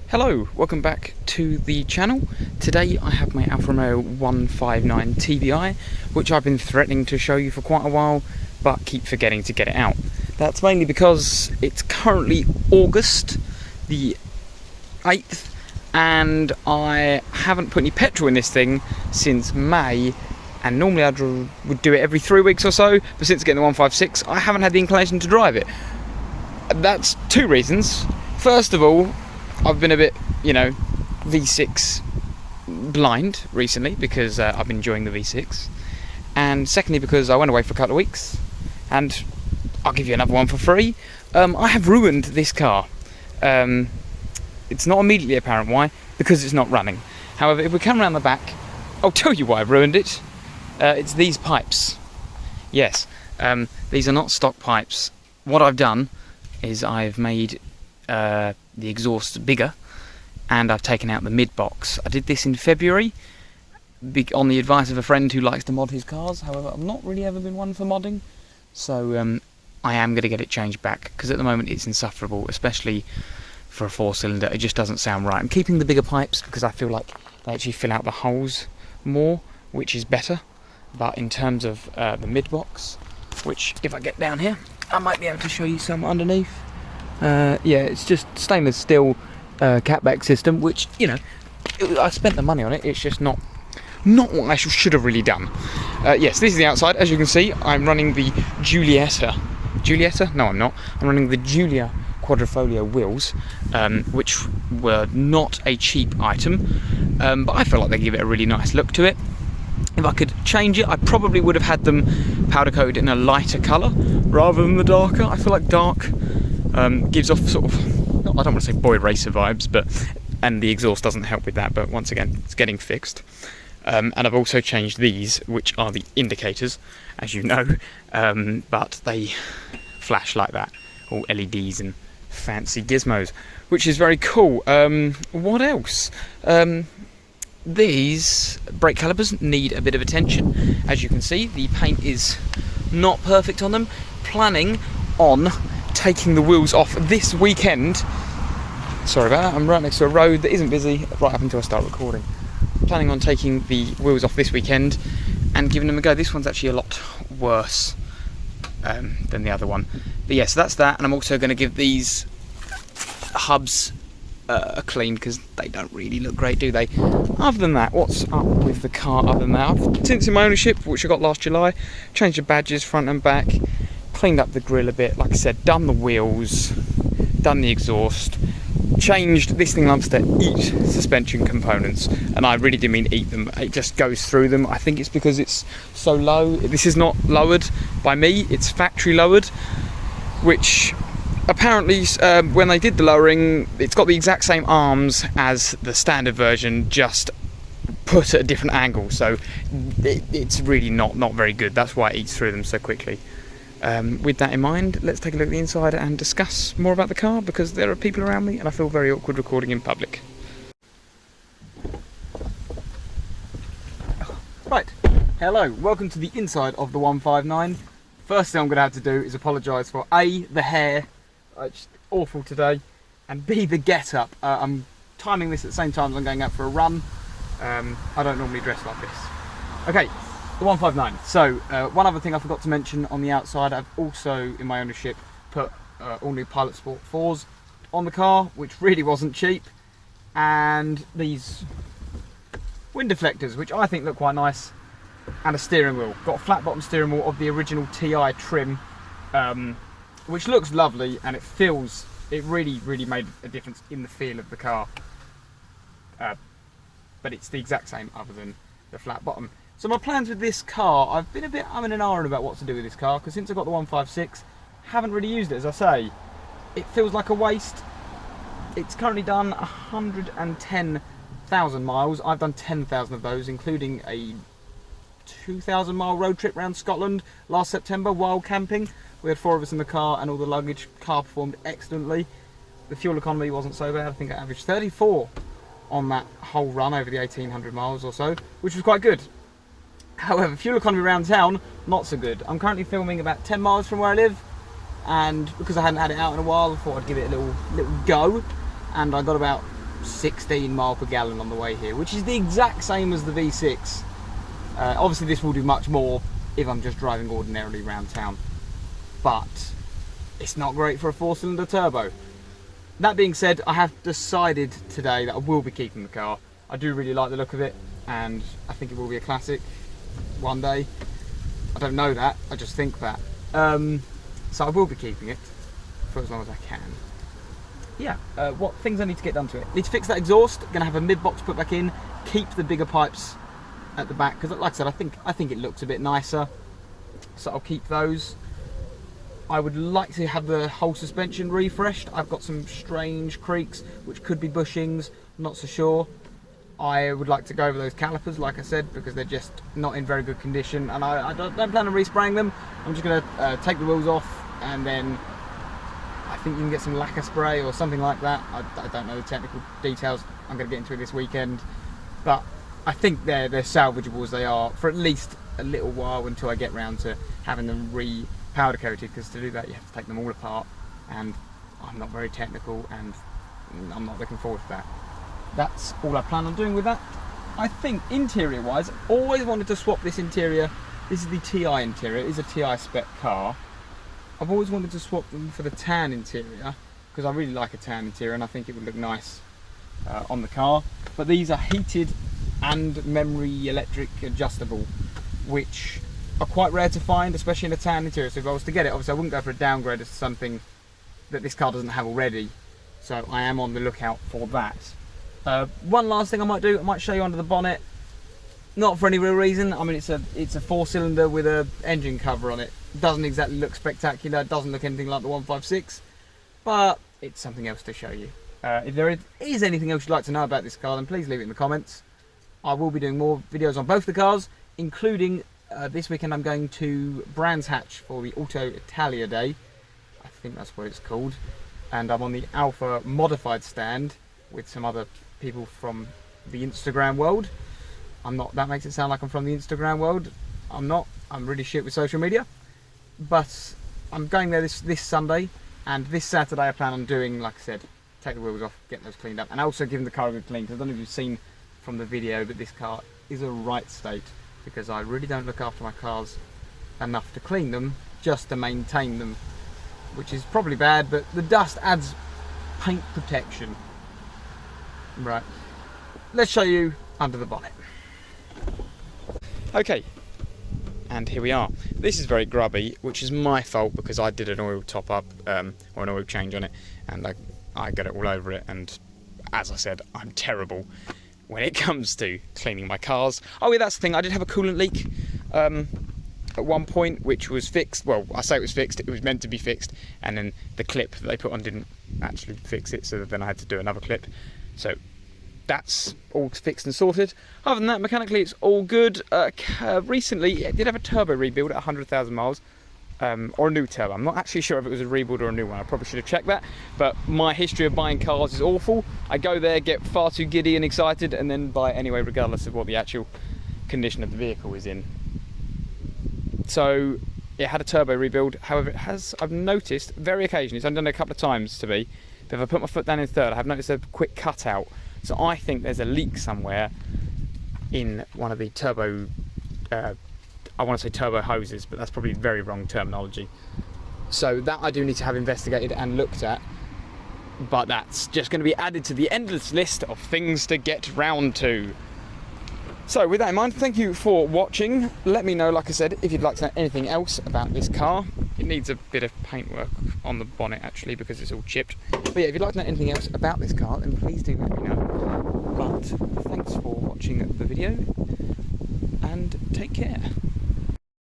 Hello, welcome back to the channel. Today I have my Alfa Romeo 159 TBI, which I've been threatening to show you for quite a while, but keep forgetting to get it out. That's mainly because it's currently August the 8th, and I haven't put any petrol in this thing since May, and normally I would do it every 3 weeks or so, but since getting the 156, I haven't had the inclination to drive it. That's two reasons. First of all, I've been a bit, V6 blind recently because I've been enjoying the V6. And secondly, because I went away for a couple of weeks, and I'll give you another one for free. I have ruined this car. It's not immediately apparent why, because it's not running. However, if we come around the back, I'll tell you why I've ruined it. It's these pipes. Yes, these are not stock pipes. What I've done is I've made the exhaust bigger, and I've taken out the mid box. I did this in February on the advice of a friend who likes to mod his cars. However, I've not really ever been one for modding, so I am going to get it changed back, because at the moment it's insufferable, especially for a 4-cylinder. It just doesn't sound right. I'm keeping the bigger pipes because I feel like they actually fill out the holes more, which is better. But in terms of the mid box, which if I get down here I might be able to show you some underneath. Yeah, it's just stainless steel catback system, which, I spent the money on it. It's just not what I should have really done. Yes, this is the outside. As you can see, I'm running the Giulietta? No, I'm not. I'm running the Giulia Quadrifoglio wheels, which were not a cheap item, but I feel like they give it a really nice look to it. If I could change it, I probably would have had them powder coated in a lighter colour rather than the darker. I feel like dark gives off sort of, I don't want to say boy racer vibes, and the exhaust doesn't help with that, but once again, it's getting fixed. And I've also changed these, which are the indicators, as you know, but they flash like that, all LEDs and fancy gizmos, which is very cool. What else? These brake calipers need a bit of attention. As you can see, the paint is not perfect on them. Planning on taking the wheels off this weekend. Sorry about that, I'm right next to a road that isn't busy right up until I start recording. Planning on taking the wheels off this weekend and giving them a go. This one's actually a lot worse than the other one. But yes, that's that, and I'm also going to give these hubs a clean, because they don't really look great, do they? Other than that, what's up with the car other than that? Since in my ownership, which I got last July, changed the badges front and back, cleaned up the grille a bit, like I said, done the wheels, done the exhaust, changed. This thing loves to eat suspension components, and I really do mean eat them. It just goes through them. I think it's because it's so low. This is not lowered by me, it's factory lowered, which apparently when they did the lowering, it's got the exact same arms as the standard version, just put at a different angle, so it's really not very good. That's why it eats through them so quickly. With that in mind, let's take a look at the inside and discuss more about the car, because there are people around me and I feel very awkward recording in public. Right, hello, welcome to the inside of the 159. First thing I'm going to have to do is apologise for A, the hair, it's awful today, and B, the get up. I'm timing this at the same time as I'm going out for a run. I don't normally dress like this. Okay, the 159. So, one other thing I forgot to mention on the outside, I've also, in my ownership, put all new Pilot Sport 4s on the car, which really wasn't cheap, and these wind deflectors, which I think look quite nice, and a steering wheel. Got a flat bottom steering wheel of the original TI trim, which looks lovely, and it really made a difference in the feel of the car. But it's the exact same other than the flat bottom. So my plans with this car, I've been a bit umming and ahhing about what to do with this car, because since I got the 156, haven't really used it. As I say, it feels like a waste. It's currently done 110,000 miles. I've done 10,000 of those, including a 2,000 mile road trip around Scotland last September while camping. We had 4 of us in the car, and all the luggage. Car performed excellently. The fuel economy wasn't so bad. I think I averaged 34 on that whole run over the 1,800 miles or so, which was quite good. However, fuel economy around town, not so good. I'm currently filming about 10 miles from where I live, and because I hadn't had it out in a while, I thought I'd give it a little go, and I got about 16 mile per gallon on the way here, which is the exact same as the V6. Obviously this will do much more if I'm just driving ordinarily around town, but it's not great for a 4-cylinder turbo. That being said, I have decided today that I will be keeping the car. I do really like the look of it, and I think it will be a classic one day. I don't know that, I just think that. So I will be keeping it for as long as I can. Yeah, what things I need to get done to it. Need to fix that exhaust, gonna have a mid-box put back in, keep the bigger pipes at the back, because like I said, I think it looks a bit nicer, so I'll keep those. I would like to have the whole suspension refreshed. I've got some strange creaks, which could be bushings, not so sure. I would like to go over those calipers, like I said, because they're just not in very good condition, and I don't plan on respraying them. I'm just going to take the wheels off, and then I think you can get some lacquer spray or something like that. I don't know the technical details. I'm going to get into it this weekend, but I think they're salvageable as they are for at least a little while until I get round to having them powder coated, because to do that you have to take them all apart, and I'm not very technical and I'm not looking forward to that. That's all I plan on doing with that. I think interior wise, always wanted to swap this interior. This is the TI interior, it is a TI spec car. I've always wanted to swap them for the tan interior, because I really like a tan interior and I think it would look nice on the car. But these are heated and memory electric adjustable, which are quite rare to find, especially in a tan interior. So if I was to get it, obviously I wouldn't go for a downgrade as something that this car doesn't have already. So I am on the lookout for that. One last thing I might do, I might show you under the bonnet. Not for any real reason. I mean, it's a 4-cylinder with a engine cover on it. Doesn't exactly look spectacular. Doesn't look anything like the 156, but it's something else to show you. If there is anything else you'd like to know about this car, then please leave it in the comments. I will be doing more videos on both the cars, including this weekend I'm going to Brands Hatch for the Auto Italia Day. I think that's what it's called. And I'm on the Alfa modified stand with some other people from the Instagram world. I'm not, that makes it sound like I'm from the Instagram world. I'm not, I'm really shit with social media. But I'm going there this Sunday, and this Saturday I plan on doing, like I said, take the wheels off, get those cleaned up, and also giving the car a good clean, because I don't know if you've seen from the video, but this car is a right state, because I really don't look after my cars enough to clean them, just to maintain them, which is probably bad, but the dust adds paint protection. Right, let's show you under the bonnet. Okay, and here we are. This is very grubby, which is my fault because I did an oil top up or an oil change on it, and I got it all over it, and as I said, I'm terrible when it comes to cleaning my cars. Oh yeah, that's the thing, I did have a coolant leak at one point, which was fixed. Well, I say it was fixed, it was meant to be fixed, and then the clip that they put on didn't actually fix it, so then I had to do another clip. So that's all fixed and sorted. Other than that, mechanically it's all good. Recently it did have a turbo rebuild at 100,000 miles, or a new turbo. I'm not actually sure if it was a rebuild or a new one. I probably should have checked that, but my history of buying cars is awful. I go there, get far too giddy and excited, and then buy it anyway, regardless of what the actual condition of the vehicle is in. So it had a turbo rebuild. However, it has, I've noticed very occasionally, it's only done it a couple of times to be, but if I put my foot down in third, I have noticed a quick cutout. So I think there's a leak somewhere in one of the turbo, I want to say turbo hoses, but that's probably very wrong terminology. So that I do need to have investigated and looked at, but that's just going to be added to the endless list of things to get round to. So with that in mind, thank you for watching. Let me know, like I said, if you'd like to know anything else about this car. It needs a bit of paintwork on the bonnet actually, because it's all chipped. But yeah, if you'd like to know anything else about this car, then please do let me know. But thanks for watching the video, and take care.